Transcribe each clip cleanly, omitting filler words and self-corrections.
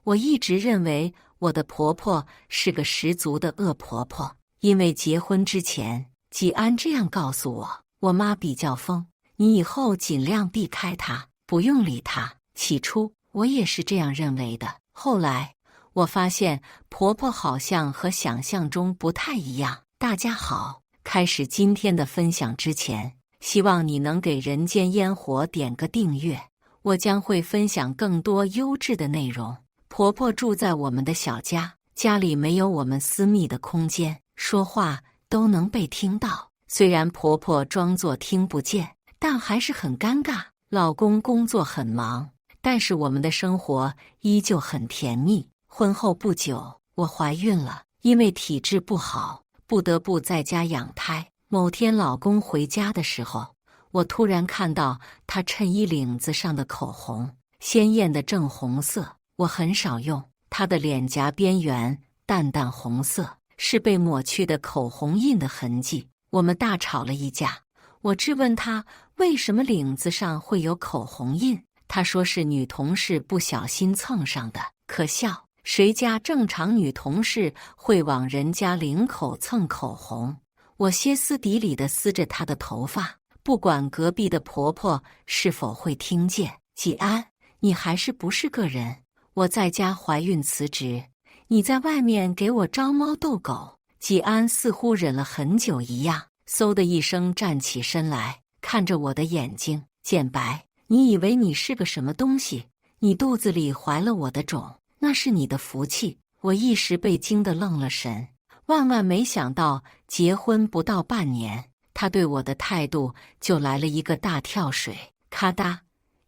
我一直认为我的婆婆是个十足的恶婆婆，因为结婚之前，季安这样告诉我：我妈比较疯，你以后尽量避开她，不用理她。起初我也是这样认为的，后来我发现婆婆好像和想象中不太一样。大家好，开始今天的分享之前，希望你能给人间烟火点个订阅，我将会分享更多优质的内容。婆婆住在我们的小家，家里没有我们私密的空间，说话都能被听到。虽然婆婆装作听不见，但还是很尴尬。老公工作很忙，但是我们的生活依旧很甜蜜。婚后不久，我怀孕了，因为体质不好，不得不在家养胎。某天老公回家的时候，我突然看到他衬衣领子上的口红，鲜艳的正红色。我很少用，他的脸颊边缘淡淡红色，是被抹去的口红印的痕迹。我们大吵了一架，我质问他为什么领子上会有口红印，他说是女同事不小心蹭上的。可笑，谁家正常女同事会往人家领口蹭口红？我歇斯底里地撕着她的头发，不管隔壁的婆婆是否会听见。季安，你还是不是个人？我在家怀孕辞职，你在外面给我招猫逗狗。季安似乎忍了很久一样，嗖的一声站起身来，看着我的眼睛。简白，你以为你是个什么东西？你肚子里怀了我的种，那是你的福气。我一时被惊得愣了神，万万没想到结婚不到半年，他对我的态度就来了一个大跳水。咔嗒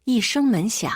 一声门响，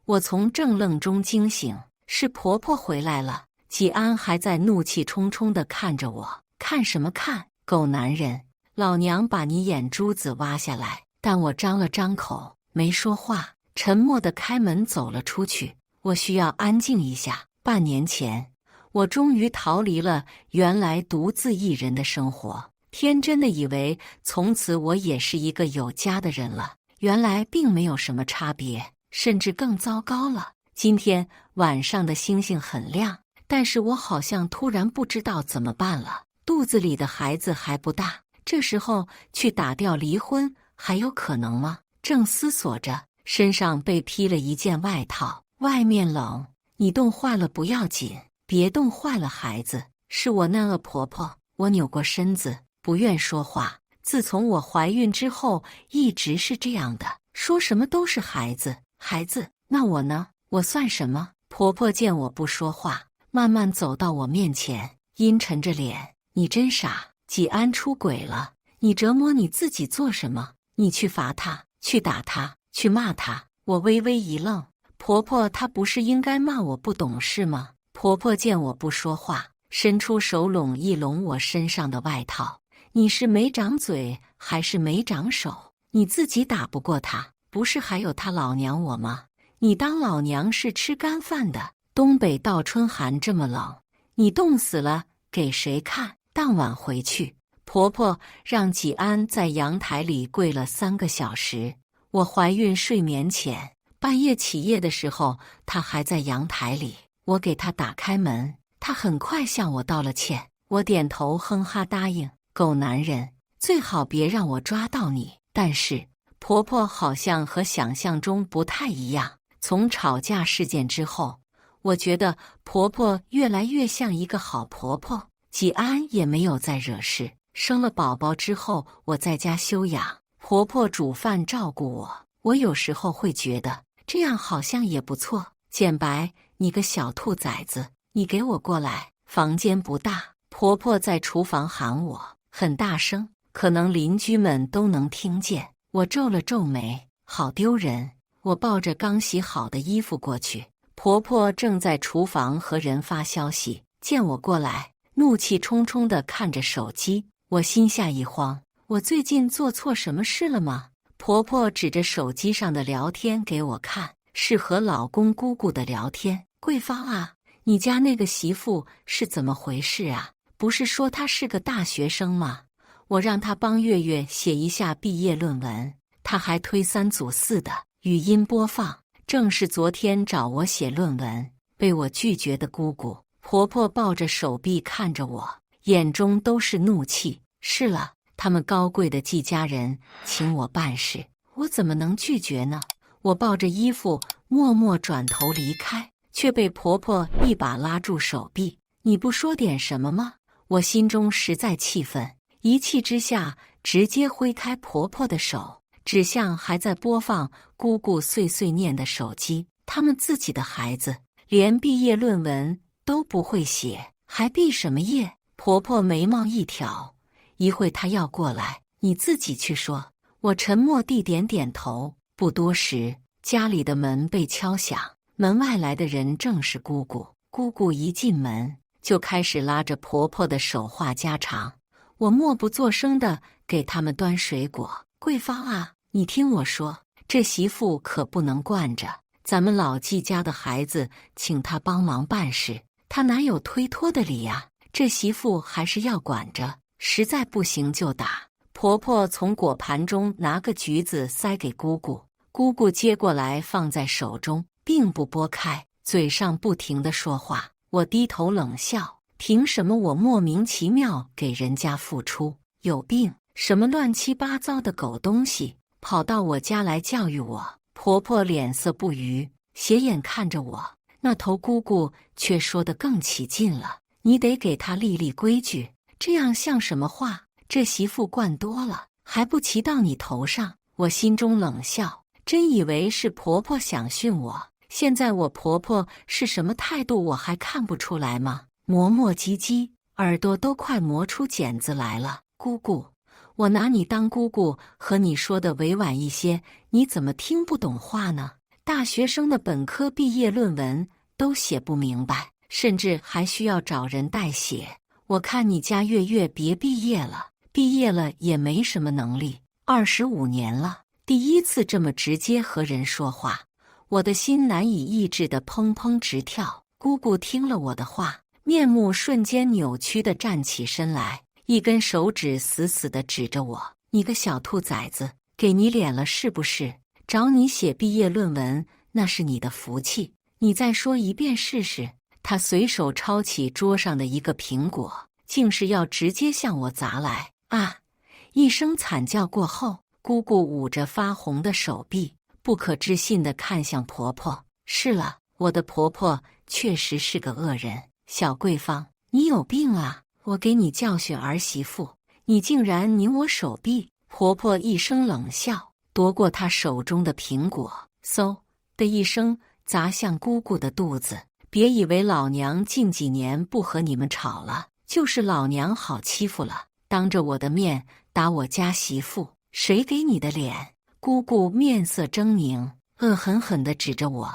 我从怔愣中惊醒，是婆婆回来了。季安还在怒气冲冲地看着我，看什么看？狗男人，老娘把你眼珠子挖下来！但我张了张口，没说话，沉默地开门走了出去。我需要安静一下。半年前，我终于逃离了原来独自一人的生活，天真的以为从此我也是一个有家的人了。原来并没有什么差别，甚至更糟糕了。今天晚上的星星很亮，但是我好像突然不知道怎么办了。肚子里的孩子还不大，这时候去打掉离婚还有可能吗？正思索着，身上被披了一件外套，外面冷，你冻坏了不要紧，别冻坏了孩子。是我那恶婆婆。我扭过身子，不愿说话。自从我怀孕之后，一直是这样的，说什么都是孩子，孩子。那我呢？我算什么？婆婆见我不说话，慢慢走到我面前，阴沉着脸：你真傻，季安出轨了，你折磨你自己做什么？你去罚他，去打他，去骂他。我微微一愣，婆婆她不是应该骂我不懂事吗？婆婆见我不说话，伸出手拢一拢我身上的外套。你是没长嘴还是没长手？你自己打不过他，不是还有他老娘我吗？你当老娘是吃干饭的？东北倒春寒这么冷，你冻死了给谁看？当晚回去，婆婆让季安在阳台里跪了3个小时。我怀孕睡眠前，半夜起夜的时候，她还在阳台里。我给她打开门，她很快向我道了歉。我点头哼哈答应。狗男人，最好别让我抓到你。但是婆婆好像和想象中不太一样。从吵架事件之后，我觉得婆婆越来越像一个好婆婆。季安也没有再惹事。生了宝宝之后，我在家休养，婆婆煮饭照顾我。我有时候会觉得这样好像也不错。简白，你个小兔崽子，你给我过来。房间不大，婆婆在厨房喊我，很大声，可能邻居们都能听见。我皱了皱眉，好丢人。我抱着刚洗好的衣服过去，婆婆正在厨房和人发消息。见我过来，怒气冲冲地看着手机。我心下一慌，我最近做错什么事了吗？婆婆指着手机上的聊天给我看，是和老公姑姑的聊天。桂芳啊，你家那个媳妇是怎么回事啊？不是说她是个大学生吗？我让她帮月月写一下毕业论文，她还推3阻4的。语音播放，正是昨天找我写论文，被我拒绝的姑姑。婆婆抱着手臂看着我，眼中都是怒气。是了，他们高贵的季家人请我办事，我怎么能拒绝呢？我抱着衣服默默转头离开，却被婆婆一把拉住手臂。你不说点什么吗？我心中实在气愤，一气之下直接挥开婆婆的手，指向还在播放姑姑碎碎念的手机。他们自己的孩子连毕业论文都不会写，还毕什么业？婆婆眉毛一挑，一会她要过来，你自己去说。我沉默地点点头。不多时，家里的门被敲响，门外来的人正是姑姑。姑姑一进门就开始拉着婆婆的手话家常，我默不作声地给他们端水果。桂芳啊，你听我说，这媳妇可不能惯着，咱们老季家的孩子请她帮忙办事，她哪有推脱的理呀？这媳妇还是要管着，实在不行就打。婆婆从果盘中拿个橘子塞给姑姑，姑姑接过来放在手中，并不拨开，嘴上不停地说话。我低头冷笑，凭什么我莫名其妙给人家付出？有病！什么乱七八糟的狗东西，跑到我家来教育我！婆婆脸色不愉，斜眼看着我，那头姑姑却说得更起劲了：你得给她立立规矩，这样像什么话？这媳妇惯多了，还不骑到你头上？我心中冷笑，真以为是婆婆想训我。现在我婆婆是什么态度，我还看不出来吗？磨磨唧唧，耳朵都快磨出茧子来了。姑姑，我拿你当姑姑，和你说的委婉一些，你怎么听不懂话呢？大学生的本科毕业论文都写不明白，甚至还需要找人代写。我看你家月月别毕业了，毕业了也没什么能力，25年了，第一次这么直接和人说话。我的心难以抑制地砰砰直跳。姑姑听了我的话，面目瞬间扭曲地站起身来，一根手指死死地指着我：你个小兔崽子，给你脸了是不是？找你写毕业论文那是你的福气，你再说一遍试试。他随手抄起桌上的一个苹果，竟是要直接向我砸来。啊！一声惨叫过后，姑姑捂着发红的手臂，不可置信地看向婆婆。是了，我的婆婆确实是个恶人。小桂芳，你有病啊！我给你教训儿媳妇，你竟然拧我手臂！婆婆一声冷笑，夺过她手中的苹果，嗖的一声砸向姑姑的肚子。别以为老娘近几年不和你们吵了，就是老娘好欺负了。当着我的面打我家媳妇，谁给你的脸？姑姑面色狰狞，恶狠狠地指着我：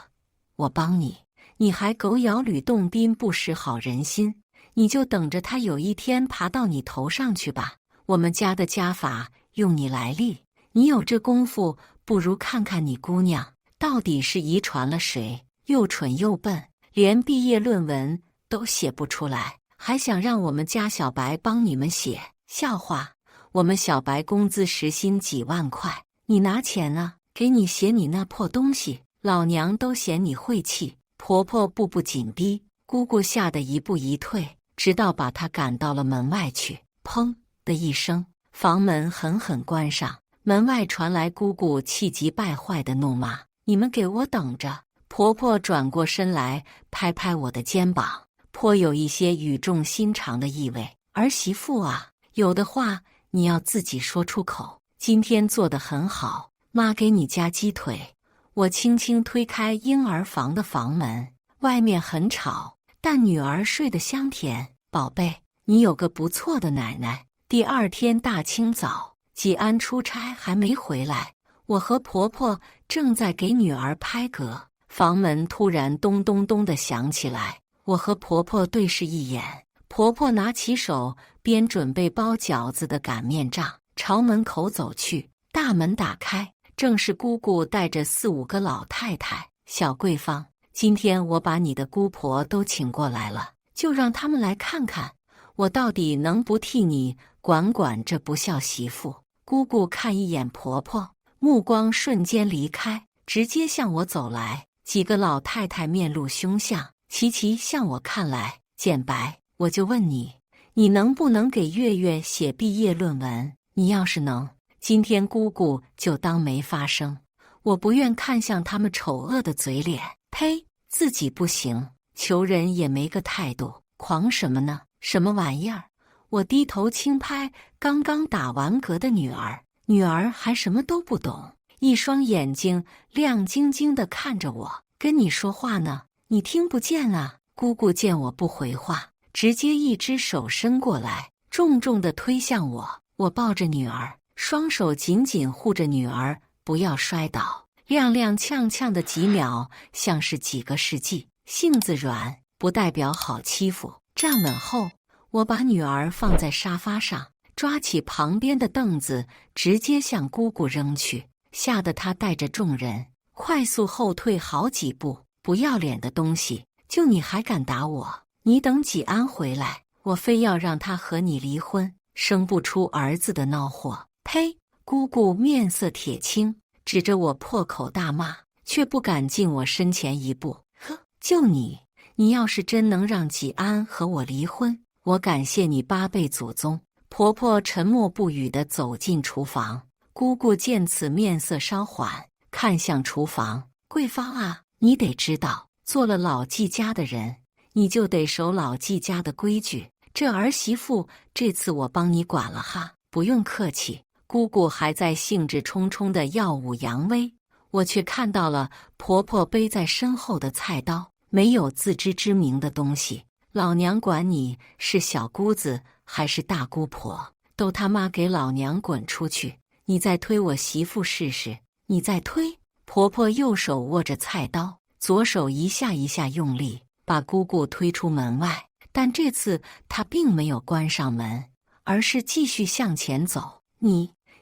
我帮你，你还狗咬吕洞宾，不识好人心，你就等着他有一天爬到你头上去吧。我们家的家法用你来立，你有这功夫，不如看看你姑娘到底是遗传了谁，又蠢又笨，连毕业论文都写不出来，还想让我们家小白帮你们写？笑话！我们小白工资时薪几万块，你拿钱啊，给你写你那破东西，老娘都嫌你晦气。婆婆步步紧逼，姑姑吓得一步一退，直到把她赶到了门外去。砰的一声，房门狠狠关上，门外传来姑姑气急败坏的怒骂：你们给我等着！婆婆转过身来，拍拍我的肩膀，颇有一些语重心长的意味。儿媳妇啊，有的话你要自己说出口。今天做得很好，妈给你加鸡腿。我轻轻推开婴儿房的房门，外面很吵，但女儿睡得香甜。宝贝，你有个不错的奶奶。第二天大清早，季安出差还没回来，我和婆婆正在给女儿拍嗝，房门突然咚咚咚地响起来。我和婆婆对视一眼，婆婆拿起手边准备包饺子的擀面杖，朝门口走去。大门打开，正是姑姑带着4、5个老太太。小桂芳，今天我把你的姑婆都请过来了，就让他们来看看，我到底能不替你管管这不孝媳妇。姑姑看一眼婆婆，目光瞬间离开，直接向我走来。几个老太太面露凶相，琪琪向我看来，简白，我就问你，你能不能给月月写毕业论文？你要是能，今天姑姑就当没发生。我不愿看向他们丑恶的嘴脸。呸！自己不行，求人也没个态度，狂什么呢？什么玩意儿？我低头轻拍刚刚打完嗝的女儿，女儿还什么都不懂，一双眼睛亮晶晶地看着我，跟你说话呢，你听不见啊？姑姑见我不回话，直接一只手伸过来，重重地推向我。我抱着女儿，双手紧紧护着女儿，不要摔倒。踉踉跄跄的几秒，像是几个世纪。性子软不代表好欺负。站稳后，我把女儿放在沙发上，抓起旁边的凳子，直接向姑姑扔去，吓得她带着众人快速后退好几步。不要脸的东西，就你还敢打我？你等纪安回来，我非要让他和你离婚，生不出儿子的孬货！呸！姑姑面色铁青，指着我破口大骂，却不敢进我身前一步。呵，就你要是真能让纪安和我离婚，我感谢你8辈祖宗！婆婆沉默不语地走进厨房，姑姑见此面色稍缓，看向厨房。桂芳啊，你得知道，做了老纪家的人，你就得守老纪家的规矩。这儿媳妇，这次我帮你管了哈，不用客气。姑姑还在兴致冲冲地耀武扬威，我却看到了婆婆背在身后的菜刀。没有自知之明的东西，老娘管你是小姑子还是大姑婆，都他妈给老娘滚出去！你再推我媳妇试试，你再推！婆婆右手握着菜刀，左手一下一下用力，把姑姑推出门外。但这次她并没有关上门，而是继续向前走。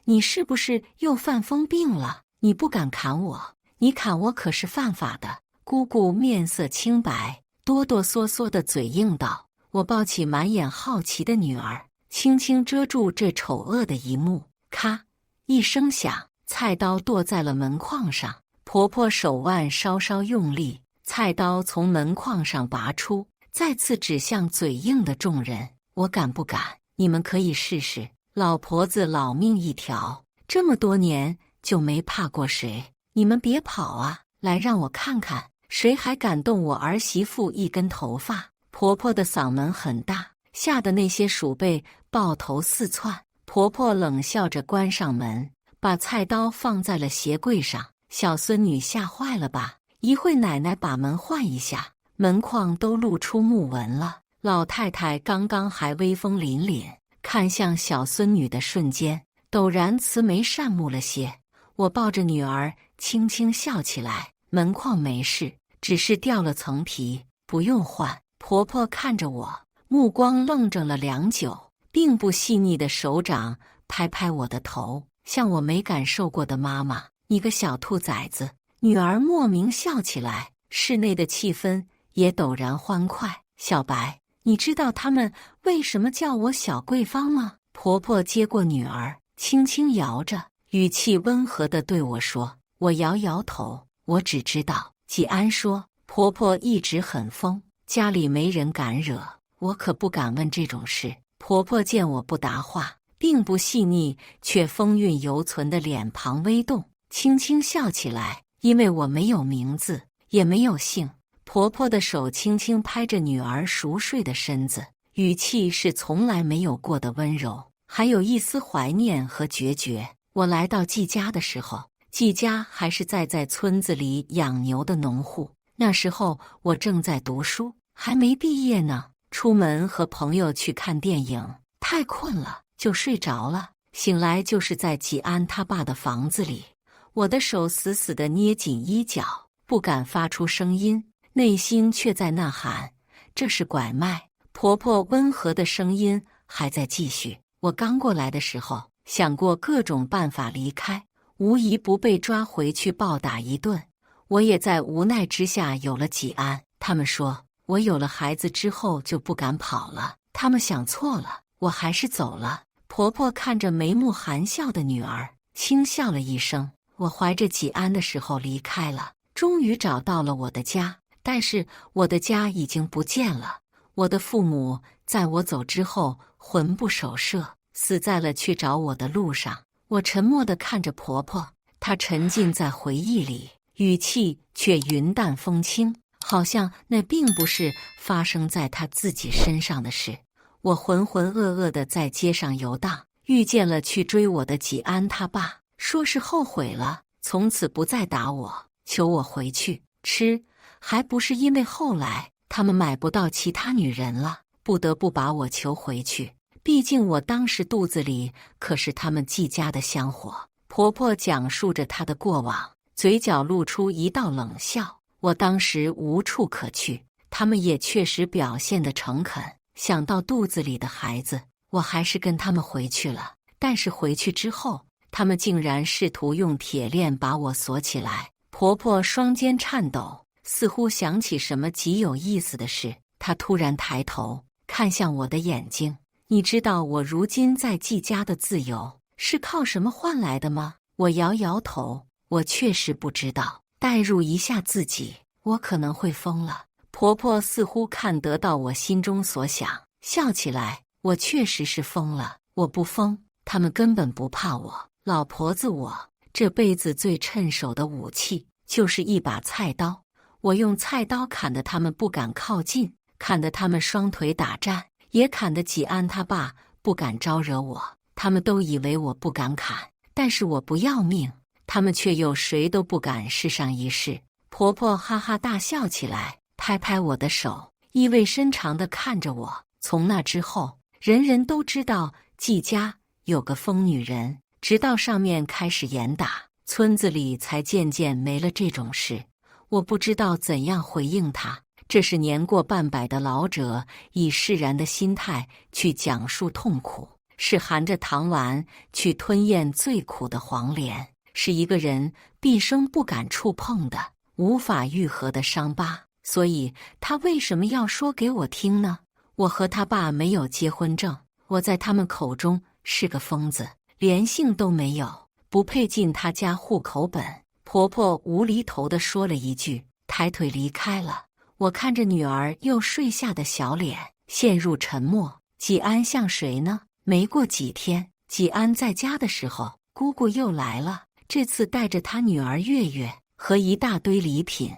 你是不是又犯疯病了？你不敢砍我，你砍我可是犯法的。姑姑面色清白，哆哆嗦嗦的嘴硬道。我抱起满眼好奇的女儿，轻轻遮住这丑恶的一幕。咔一声响，菜刀剁在了门框上。婆婆手腕稍稍用力，菜刀从门框上拔出，再次指向嘴硬的众人。我敢不敢？你们可以试试。老婆子老命一条，这么多年就没怕过谁。你们别跑啊，来让我看看，谁还敢动我儿媳妇一根头发？婆婆的嗓门很大，吓得那些鼠辈抱头四窜。婆婆冷笑着关上门，把菜刀放在了鞋柜上。小孙女吓坏了吧？一会奶奶把门换一下，门框都露出木纹了。老太太刚刚还威风凛凛，看向小孙女的瞬间，陡然慈眉善目了些。我抱着女儿轻轻笑起来，门框没事，只是掉了层皮，不用换。婆婆看着我，目光愣怔了良久，并不细腻的手掌拍拍我的头，像我没感受过的妈妈。你个小兔崽子！女儿莫名笑起来，室内的气氛也陡然欢快。小白，你知道他们为什么叫我小桂芳吗？婆婆接过女儿，轻轻摇着，语气温和地对我说。我摇摇头，我只知道纪安说婆婆一直很疯，家里没人敢惹，我可不敢问这种事。婆婆见我不答话，并不细腻却风韵犹存的脸庞微动，轻轻笑起来。因为我没有名字，也没有姓。婆婆的手轻轻拍着女儿熟睡的身子，语气是从来没有过的温柔，还有一丝怀念和决绝。我来到纪家的时候，纪家还是在村子里养牛的农户。那时候我正在读书，还没毕业呢。出门和朋友去看电影，太困了就睡着了，醒来就是在纪安他爸的房子里。我的手死死地捏紧衣角，不敢发出声音，内心却在呐喊：这是拐卖。婆婆温和的声音还在继续。我刚过来的时候，想过各种办法离开，无疑不被抓回去暴打一顿。我也在无奈之下有了纪安。他们说我有了孩子之后就不敢跑了，他们想错了，我还是走了。婆婆看着眉目含笑的女儿，轻笑了一声。我怀着纪安的时候离开了，终于找到了我的家，但是我的家已经不见了，我的父母在我走之后魂不守舍，死在了去找我的路上。我沉默地看着婆婆，她沉浸在回忆里，语气却云淡风轻，好像那并不是发生在她自己身上的事。我浑浑噩噩地在街上游荡，遇见了去追我的纪安他爸，说是后悔了，从此不再打我，求我回去吃。还不是因为后来他们买不到其他女人了，不得不把我求回去。毕竟我当时肚子里可是他们季家的香火。婆婆讲述着她的过往，嘴角露出一道冷笑。我当时无处可去，他们也确实表现得诚恳。想到肚子里的孩子，我还是跟他们回去了。但是回去之后，他们竟然试图用铁链把我锁起来。婆婆双肩颤抖，似乎想起什么极有意思的事。她突然抬头看向我的眼睛，你知道我如今在季家的自由是靠什么换来的吗？我摇摇头，我确实不知道。代入一下自己，我可能会疯了。婆婆似乎看得到我心中所想，笑起来。我确实是疯了，我不疯，他们根本不怕我。老婆子我这辈子最趁手的武器就是一把菜刀，我用菜刀砍得他们不敢靠近，砍得他们双腿打颤，也砍得纪安他爸不敢招惹我。他们都以为我不敢砍，但是我不要命，他们却又谁都不敢试上一试。婆婆哈哈大笑起来，拍拍我的手，意味深长地看着我。从那之后，人人都知道季家有个疯女人，直到上面开始严打，村子里才渐渐没了这种事。我不知道怎样回应她。这是年过半百的老者以释然的心态去讲述痛苦，是含着糖丸去吞咽最苦的黄连，是一个人毕生不敢触碰的无法愈合的伤疤。所以他为什么要说给我听呢？我和他爸没有结婚证，我在他们口中是个疯子，连姓都没有，不配进他家户口本。婆婆无厘头地说了一句，抬腿离开了。我看着女儿又睡下的小脸，陷入沉默。纪安像谁呢？没过几天，纪安在家的时候，姑姑又来了，这次带着她女儿月月和一大堆礼品。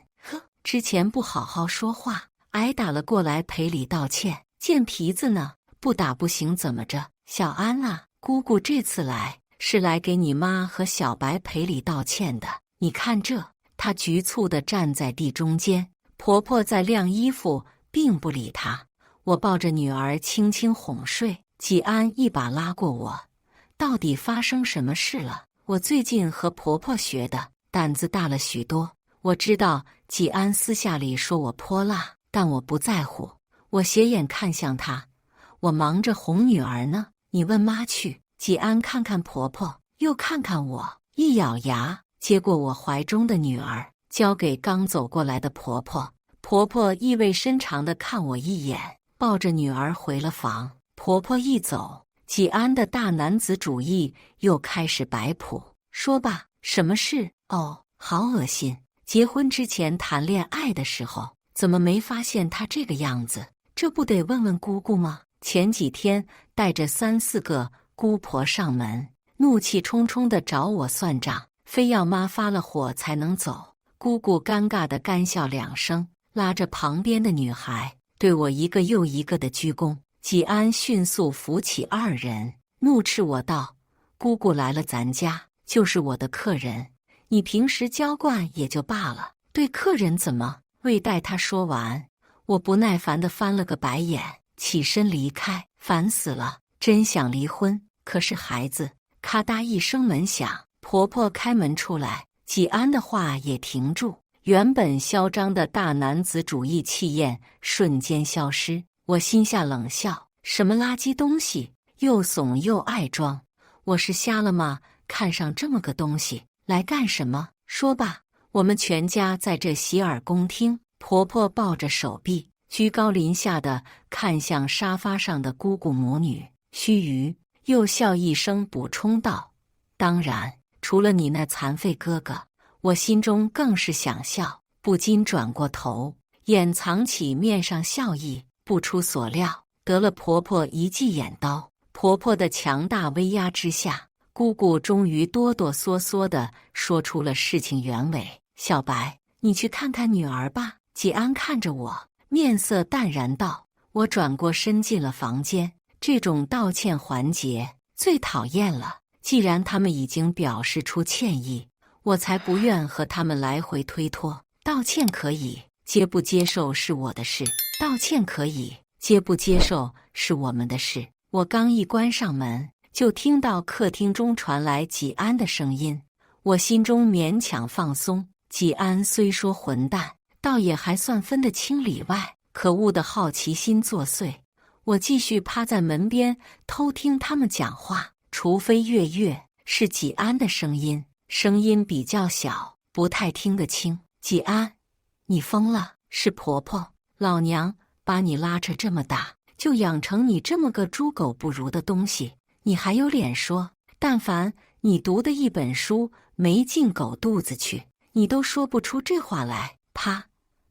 之前不好好说话，挨打了过来赔礼道歉，贱皮子呢，不打不行怎么着？小安啊，姑姑这次来是来给你妈和小白赔礼道歉的。你看这，她局促地站在地中间，婆婆在晾衣服，并不理她。我抱着女儿轻轻哄睡，纪安一把拉过我，到底发生什么事了？我最近和婆婆学的，胆子大了许多。我知道纪安私下里说我泼辣，但我不在乎。我斜眼看向他，我忙着哄女儿呢，你问妈去。纪安看看婆婆，又看看我，一咬牙接过我怀中的女儿，交给刚走过来的婆婆。婆婆意味深长地看我一眼，抱着女儿回了房。婆婆一走，纪安的大男子主义又开始摆谱，说吧，什么事？哦，好恶心。结婚之前谈恋爱的时候，怎么没发现他这个样子？这不得问问姑姑吗？前几天带着3、4个姑婆上门，怒气冲冲地找我算账，非要妈发了火才能走。姑姑尴尬地干笑2声，拉着旁边的女孩，对我一个又一个的鞠躬。纪安迅速扶起2人，怒斥我道：“姑姑来了咱家，就是我的客人。你平时娇惯也就罢了，对客人怎么？”未待他说完，我不耐烦地翻了个白眼，起身离开。烦死了，真想离婚。可是孩子……咔嗒一声门响，婆婆开门出来，纪安的话也停住。原本嚣张的大男子主义气焰瞬间消失。我心下冷笑，什么垃圾东西，又怂又爱装。我是瞎了吗？看上这么个东西来干什么？说吧。我们全家在这洗耳恭听。婆婆抱着手臂，居高临下的看向沙发上的姑姑母女，须臾又笑一声补充道：“当然，除了你那残废哥哥。”我心中更是想笑，不禁转过头，掩藏起面上笑意。不出所料，得了婆婆一记眼刀。婆婆的强大威压之下，姑姑终于哆哆嗦嗦地说出了事情原委：“小白，你去看看女儿吧。”季安看着我，面色淡然道。我转过身进了房间。这种道歉环节最讨厌了。既然他们已经表示出歉意，我才不愿和他们来回推脱。道歉可以，接不接受是我的事；道歉可以，接不接受是我们的事。我刚一关上门，就听到客厅中传来季安的声音，我心中勉强放松。季安虽说混蛋，倒也还算分得清里外。可恶的好奇心作祟，我继续趴在门边偷听他们讲话。除非月月是季安的声音，声音比较小，不太听得清。季安，你疯了？是婆婆，老娘把你拉扯这么大，就养成你这么个猪狗不如的东西，你还有脸说？但凡你读的一本书没进狗肚子去，你都说不出这话来。啪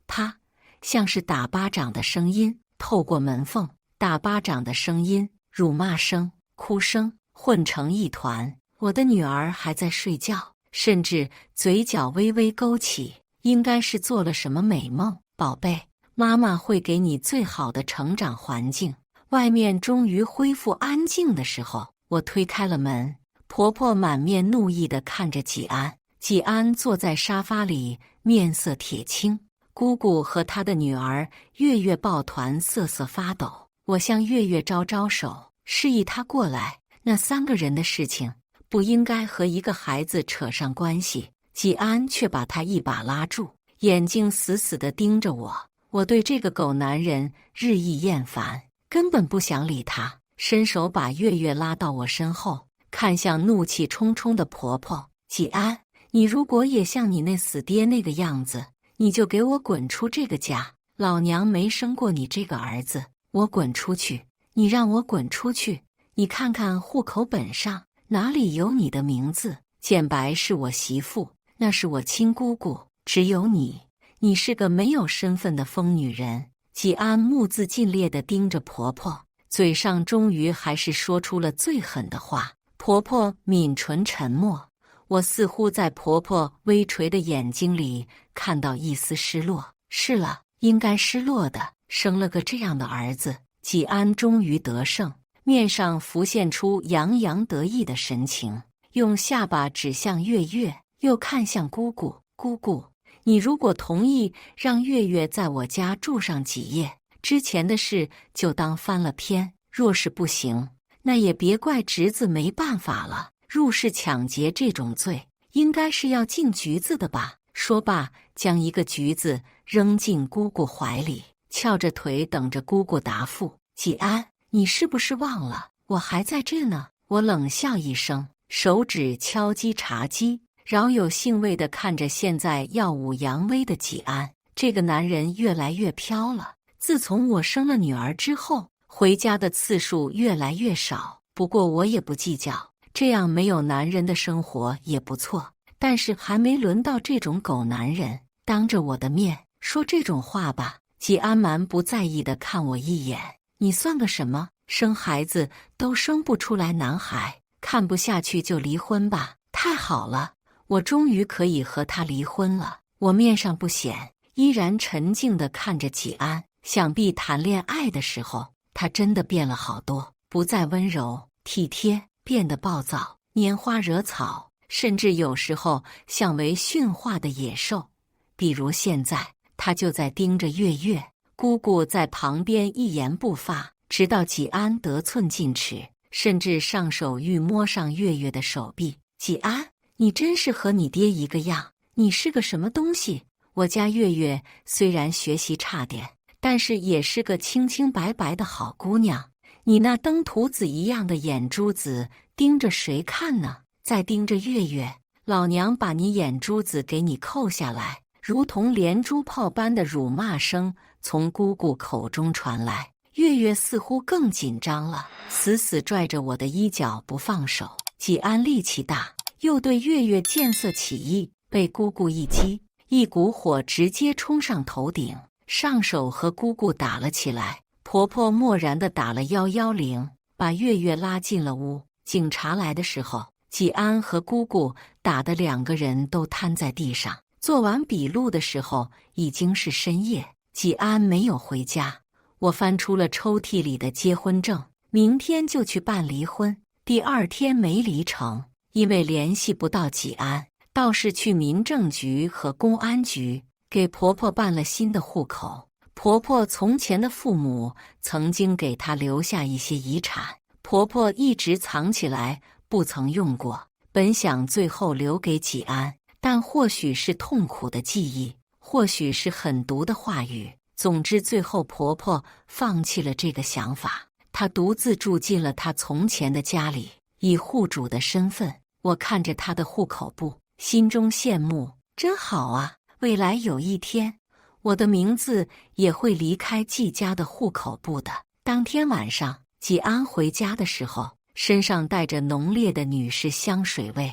啪，像是打巴掌的声音透过门缝，打巴掌的声音、辱骂声、哭声混成一团。我的女儿还在睡觉，甚至嘴角微微勾起，应该是做了什么美梦。宝贝，妈妈会给你最好的成长环境。外面终于恢复安静的时候，我推开了门。婆婆满面怒意地看着季安。季安坐在沙发里，面色铁青。姑姑和她的女儿月月抱团瑟瑟发抖。我向月月招招手，示意她过来。那3个人的事情不应该和一个孩子扯上关系。季安却把她一把拉住，眼睛死死地盯着我。我对这个狗男人日益厌烦，根本不想理他，伸手把月月拉到我身后，看向怒气冲冲的婆婆。季安，你如果也像你那死爹那个样子，你就给我滚出这个家。老娘没生过你这个儿子，我滚出去，你让我滚出去。你看看户口本上哪里有你的名字？简白是我媳妇，那是我亲姑姑，只有你，你是个没有身份的疯女人。季安目眦尽裂地盯着婆婆，嘴上终于还是说出了最狠的话。婆婆抿唇沉默，我似乎在婆婆微垂的眼睛里看到一丝失落。是了，应该失落的，生了个这样的儿子。季安终于得胜，面上浮现出洋洋得意的神情，用下巴指向月月，又看向姑姑。姑姑，你如果同意让月月在我家住上几夜，之前的事就当翻了篇；若是不行，那也别怪侄子没办法了。入室抢劫这种罪，应该是要进局子的吧？说罢，将一个橘子扔进姑姑怀里，翘着腿等着姑姑答复。季安，你是不是忘了我还在这呢？我冷笑一声，手指敲击茶几，饶有兴味地看着现在耀武扬威的季安。这个男人越来越飘了。自从我生了女儿之后，回家的次数越来越少。不过我也不计较，这样没有男人的生活也不错。但是还没轮到这种狗男人当着我的面说这种话吧。季安蛮不在意地看我一眼，你算个什么？生孩子都生不出来男孩，看不下去就离婚吧。太好了，我终于可以和他离婚了。我面上不显，依然沉静地看着季安。想必谈恋爱的时候，他真的变了好多，不再温柔体贴，变得暴躁，拈花惹草，甚至有时候像为驯化的野兽。比如现在，他就在盯着月月，姑姑在旁边一言不发，直到季安得寸进尺，甚至上手欲摸上月月的手臂。季安，你真是和你爹一个样，你是个什么东西？我家月月虽然学习差点，但是也是个清清白白的好姑娘。你那登徒子一样的眼珠子盯着谁看呢？再盯着月月，老娘把你眼珠子给你扣下来！如同连珠炮般的辱骂声从姑姑口中传来。月月似乎更紧张了，死死拽着我的衣角不放手。季安力气大，又对月月见色起意，被姑姑一激，一股火直接冲上头顶，上手和姑姑打了起来。婆婆漠然地打了110，把月月拉进了屋。警察来的时候，纪安和姑姑打得2个人都瘫在地上。做完笔录的时候已经是深夜，纪安没有回家。我翻出了抽屉里的结婚证，明天就去办离婚。第2天没离成，因为联系不到纪安，倒是去民政局和公安局给婆婆办了新的户口。婆婆从前的父母曾经给她留下一些遗产，婆婆一直藏起来，不曾用过。本想最后留给纪安，但或许是痛苦的记忆，或许是狠毒的话语。总之，最后婆婆放弃了这个想法，她独自住进了她从前的家里，以户主的身份。我看着她的户口簿，心中羡慕，真好啊！未来有一天，我的名字也会离开纪家的户口簿的。当天晚上，纪安回家的时候，身上带着浓烈的女士香水味。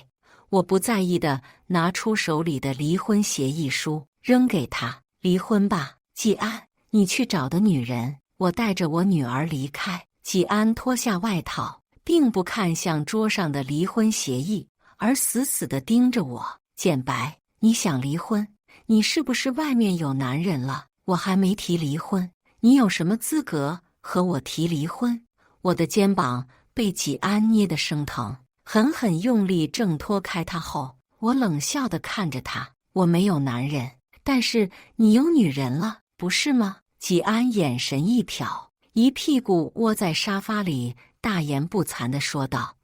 我不在意地拿出手里的离婚协议书，扔给他：“离婚吧，纪安，你去找的女人，我带着我女儿离开。”纪安脱下外套，并不看向桌上的离婚协议，而死死地盯着我：“简白，你想离婚？你是不是外面有男人了？我还没提离婚，你有什么资格和我提离婚？”我的肩膀被纪安捏得生疼，狠狠用力挣脱开他后，我冷笑地看着他：“我没有男人，但是你有女人了，不是吗？”纪安眼神一瞟，一屁股窝在沙发里，大言不惭地说道：“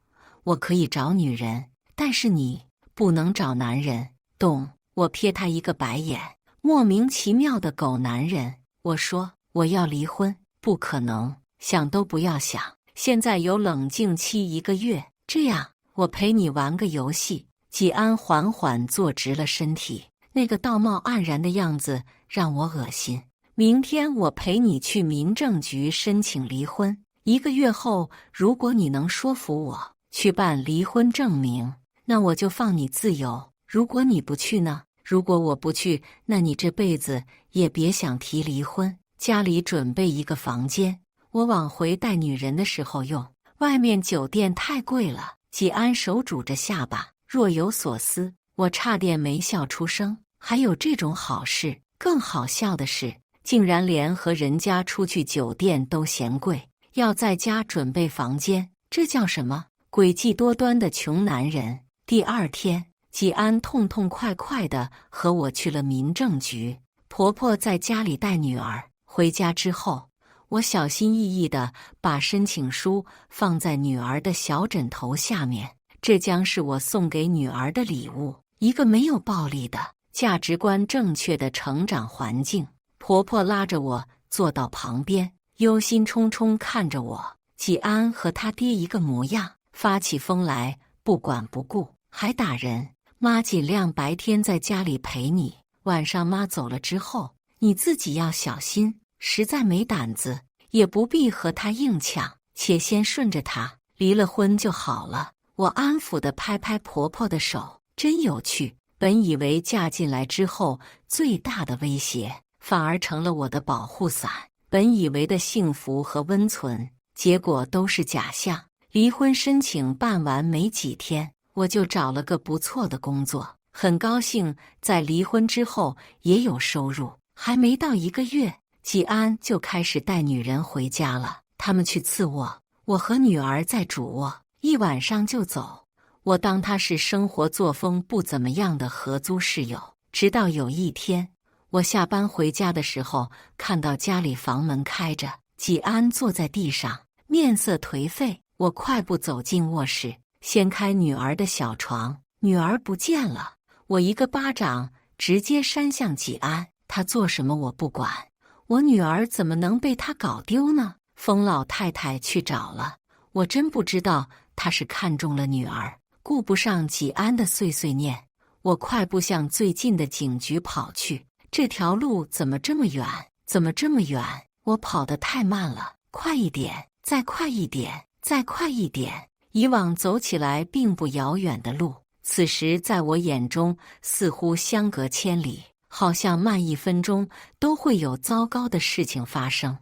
我可以找女人，但是你不能找男人，懂？”我瞥他一个白眼：“莫名其妙的狗男人。”我说：“我要离婚。”“不可能，想都不要想。现在有冷静期1个月，这样我陪你玩个游戏。”纪安缓缓坐直了身体，那个道貌岸然的样子让我恶心。“明天我陪你去民政局申请离婚，1个月后，如果你能说服我去办离婚证明，那我就放你自由。如果你不去呢？如果我不去，那你这辈子也别想提离婚。家里准备一个房间，我往回带女人的时候用，外面酒店太贵了。”纪安手拄着下巴，若有所思。我差点没笑出声。还有这种好事？更好笑的是，竟然连和人家出去酒店都嫌贵，要在家准备房间，这叫什么？诡计多端的穷男人。第2天，纪安痛痛快快地和我去了民政局。婆婆在家里带女儿，回家之后，我小心翼翼地把申请书放在女儿的小枕头下面。这将是我送给女儿的礼物，一个没有暴力的、价值观正确的成长环境。婆婆拉着我坐到旁边，忧心忡忡看着我。纪安和他爹一个模样，发起疯来不管不顾，还打人。妈尽量白天在家里陪你，晚上妈走了之后，你自己要小心。实在没胆子，也不必和他硬抢，且先顺着他，离了婚就好了。我安抚地拍拍婆婆的手，真有趣。本以为嫁进来之后最大的威胁，反而成了我的保护伞。本以为的幸福和温存，结果都是假象。离婚申请办完没几天，我就找了个不错的工作，很高兴在离婚之后也有收入。还没到1个月，纪安就开始带女人回家了。他们去次卧，我和女儿在主卧，一晚上就走。我当他是生活作风不怎么样的合租室友。直到有一天，我下班回家的时候，看到家里房门开着，纪安坐在地上，面色颓废。我快步走进卧室，掀开女儿的小床，女儿不见了。我一个巴掌直接扇向纪安，他做什么我不管，我女儿怎么能被他搞丢呢？疯老太太去找了，我真不知道她是看中了女儿，顾不上纪安的碎碎念。我快步向最近的警局跑去，这条路怎么这么远？怎么这么远？我跑得太慢了，快一点，再快一点，再快一点。以往走起来并不遥远的路，此时在我眼中似乎相隔千里。好像慢1分钟都会有糟糕的事情发生。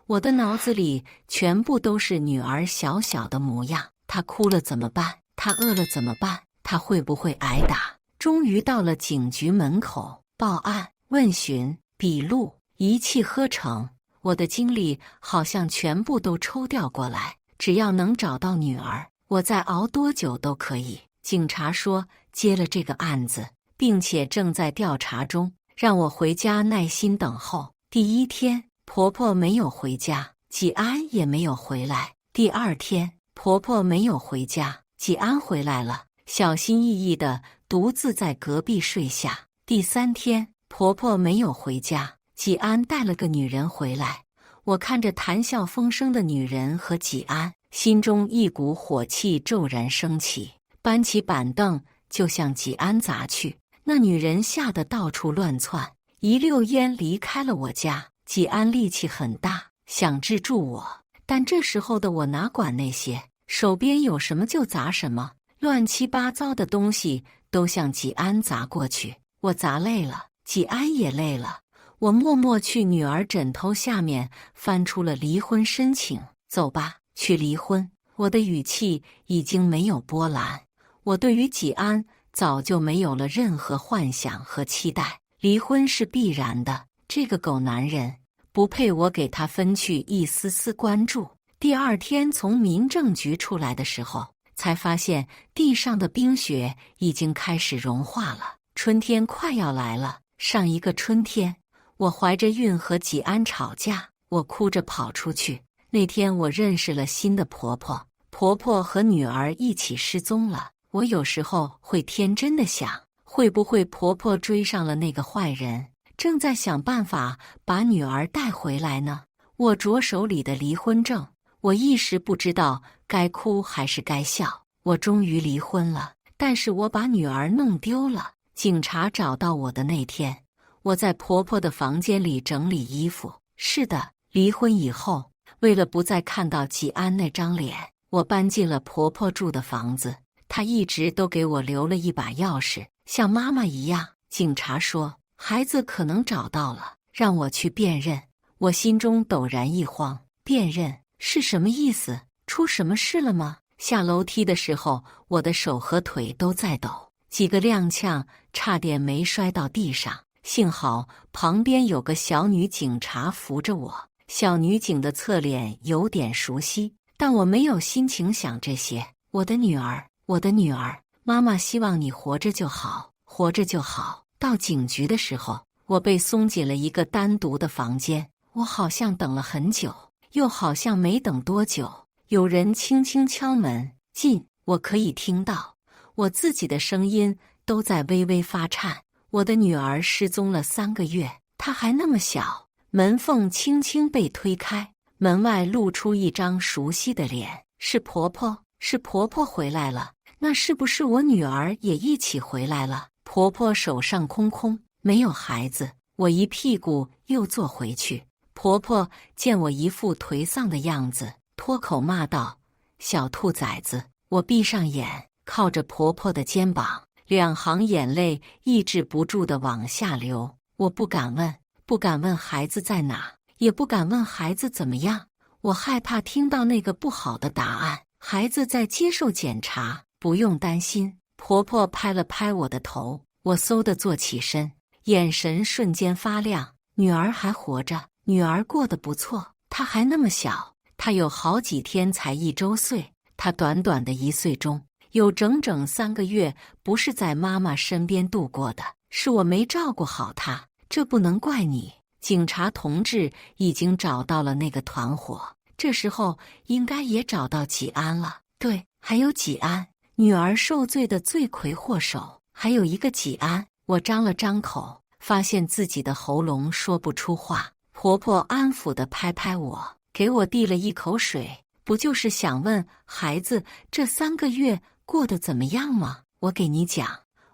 我的脑子里全部都是女儿小小的模样，她哭了怎么办？她饿了怎么办？她会不会挨打？终于到了警局门口，报案、问询、笔录，一气呵成。我的精力好像全部都抽调过来，只要能找到女儿，我再熬多久都可以。警察说接了这个案子，并且正在调查中，让我回家耐心等候。第1天，婆婆没有回家，纪安也没有回来。第2天，婆婆没有回家，纪安回来了，小心翼翼地独自在隔壁睡下。第3天，婆婆没有回家，纪安带了个女人回来。我看着谈笑风生的女人和纪安，心中一股火气骤然升起，搬起板凳就向纪安砸去。那女人吓得到处乱窜，一溜烟离开了我家。纪安力气很大，想制住我，但这时候的我哪管那些，手边有什么就砸什么，乱七八糟的东西都向纪安砸过去。我砸累了，纪安也累了，我默默去女儿枕头下面翻出了离婚申请。走吧，去离婚。我的语气已经没有波澜，我对于纪安早就没有了任何幻想和期待，离婚是必然的。这个狗男人不配我给他分去一丝丝关注。第2天从民政局出来的时候，才发现地上的冰雪已经开始融化了，春天快要来了。上一个春天，我怀着孕和纪安吵架，我哭着跑出去。那天我认识了新的婆婆，婆婆和女儿一起失踪了。我有时候会天真的想，会不会婆婆追上了那个坏人，正在想办法把女儿带回来呢？握着手里的离婚证，我一时不知道该哭还是该笑。我终于离婚了，但是我把女儿弄丢了。警察找到我的那天，我在婆婆的房间里整理衣服。是的，离婚以后，为了不再看到纪安那张脸，我搬进了婆婆住的房子。她一直都给我留了一把钥匙，像妈妈一样。警察说孩子可能找到了，让我去辨认。我心中陡然一慌，辨认是什么意思？出什么事了吗？下楼梯的时候，我的手和腿都在抖，几个踉跄，差点没摔到地上。幸好旁边有个小女警察扶着我，小女警的侧脸有点熟悉，但我没有心情想这些。我的女儿，我的女儿，妈妈希望你活着就好，活着就好。到警局的时候，我被送进了一个单独的房间，我好像等了很久，又好像没等多久。有人轻轻敲门，进，我可以听到我自己的声音都在微微发颤。我的女儿失踪了3个月，她还那么小。门缝轻轻被推开，门外露出一张熟悉的脸，是婆婆，是婆婆回来了。那是不是我女儿也一起回来了？婆婆手上空空，没有孩子。我一屁股又坐回去。婆婆见我一副颓丧的样子，脱口骂道：“小兔崽子！”我闭上眼，靠着婆婆的肩膀，2行眼泪抑制不住地往下流。我不敢问，不敢问孩子在哪，也不敢问孩子怎么样。我害怕听到那个不好的答案。孩子在接受检查，不用担心。婆婆拍了拍我的头，我嗖地坐起身，眼神瞬间发亮。女儿还活着，女儿过得不错，她还那么小，她有好几天才1周岁。她短短的1岁中，有整整3个月不是在妈妈身边度过的，是我没照顾好她，这不能怪你。警察同志已经找到了那个团伙，这时候应该也找到纪安了。对，还有纪安，女儿受罪的罪魁祸首，还有一个纪安。我张了张口，发现自己的喉咙说不出话。婆婆安抚地拍拍我，给我递了一口水。不就是想问孩子这3个月过得怎么样吗？我给你讲。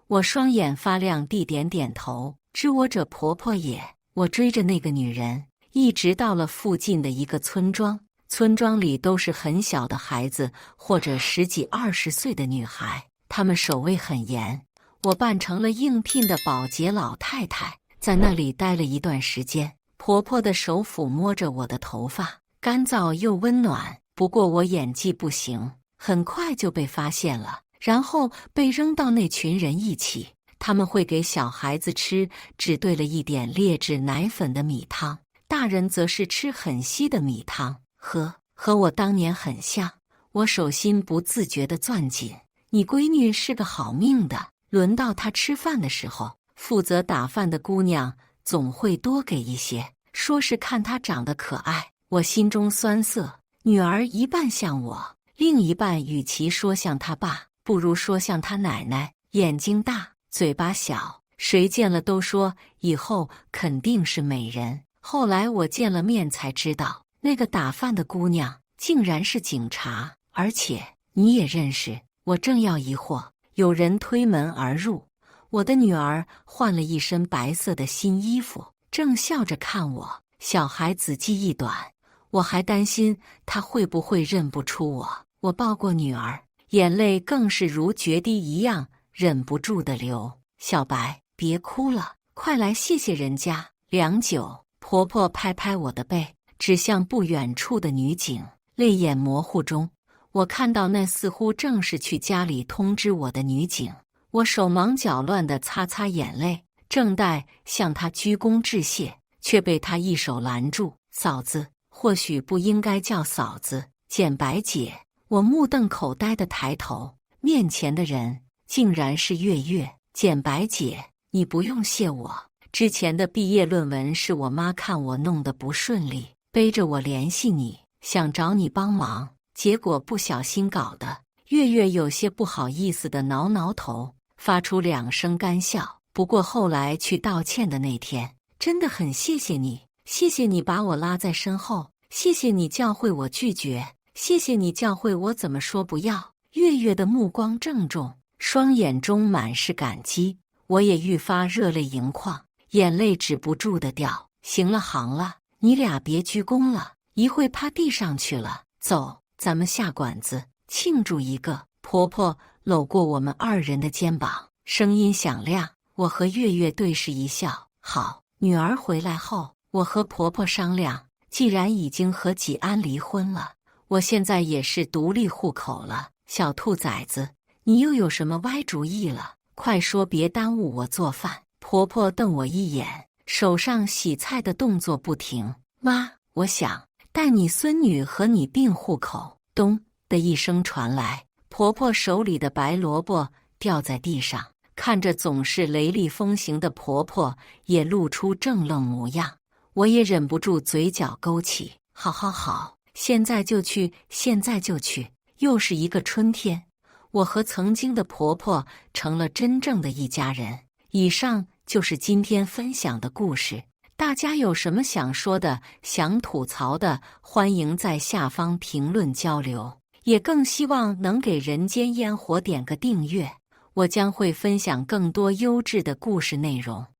我双眼发亮地点点头，知我者婆婆也。我追着那个女人，一直到了附近的一个村庄。村庄里都是很小的孩子，或者10几20岁的女孩，她们守卫很严。我扮成了应聘的保洁老太太，在那里待了一段时间。婆婆的手抚摸着我的头发，干燥又温暖。不过我演技不行，很快就被发现了，然后被扔到那群人一起。他们会给小孩子吃只兑了一点劣质奶粉的米汤，大人则是吃很稀的米汤。和我当年很像。我手心不自觉地攥紧。你闺女是个好命的，轮到她吃饭的时候，负责打饭的姑娘总会多给一些，说是看她长得可爱。我心中酸涩，女儿一半像我，另一半与其说像她爸，不如说像她奶奶。眼睛大，嘴巴小，谁见了都说以后肯定是美人。后来我见了面才知道，那个打饭的姑娘竟然是警察，而且你也认识。我正要疑惑，有人推门而入。我的女儿换了一身白色的新衣服，正笑着看我。小孩子记忆短，我还担心她会不会认不出我。我抱过女儿，眼泪更是如决堤一样忍不住地流。小白，别哭了，快来谢谢人家。良久，婆婆拍拍我的背，指向不远处的女警。泪眼模糊中，我看到那似乎正是去家里通知我的女警。我手忙脚乱地擦擦眼泪，正待向她鞠躬致谢，却被她一手拦住。嫂子，或许不应该叫嫂子，简白姐。我目瞪口呆地抬头，面前的人竟然是月月。简白姐，你不用谢我。之前的毕业论文是我妈看我弄得不顺利，背着我联系你，想找你帮忙，结果不小心搞的。月月有些不好意思地挠挠头，发出2声干笑。不过后来去道歉的那天，真的很谢谢你，谢谢你把我拉在身后，谢谢你教会我拒绝，谢谢你教会我怎么说不要。月月的目光郑重，双眼中满是感激。我也愈发热泪盈眶，眼泪止不住的掉。行了行了，你俩别鞠躬了，一会趴地上去了。走，咱们下馆子庆祝一个。婆婆搂过我们2人的肩膀，声音响亮。我和月月对视一笑。好，女儿回来后，我和婆婆商量，既然已经和纪安离婚了，我现在也是独立户口了。小兔崽子，你又有什么歪主意了？快说，别耽误我做饭。婆婆瞪我一眼，手上洗菜的动作不停。妈，我想带你孙女和你并户口。咚的一声传来，婆婆手里的白萝卜掉在地上。看着总是雷厉风行的婆婆也露出怔愣模样，我也忍不住嘴角勾起。好好好，现在就去，现在就去。又是一个春天，我和曾经的婆婆成了真正的一家人。以上就是今天分享的故事，大家有什么想说的、想吐槽的，欢迎在下方评论交流，也更希望能给人间烟火点个订阅，我将会分享更多优质的故事内容。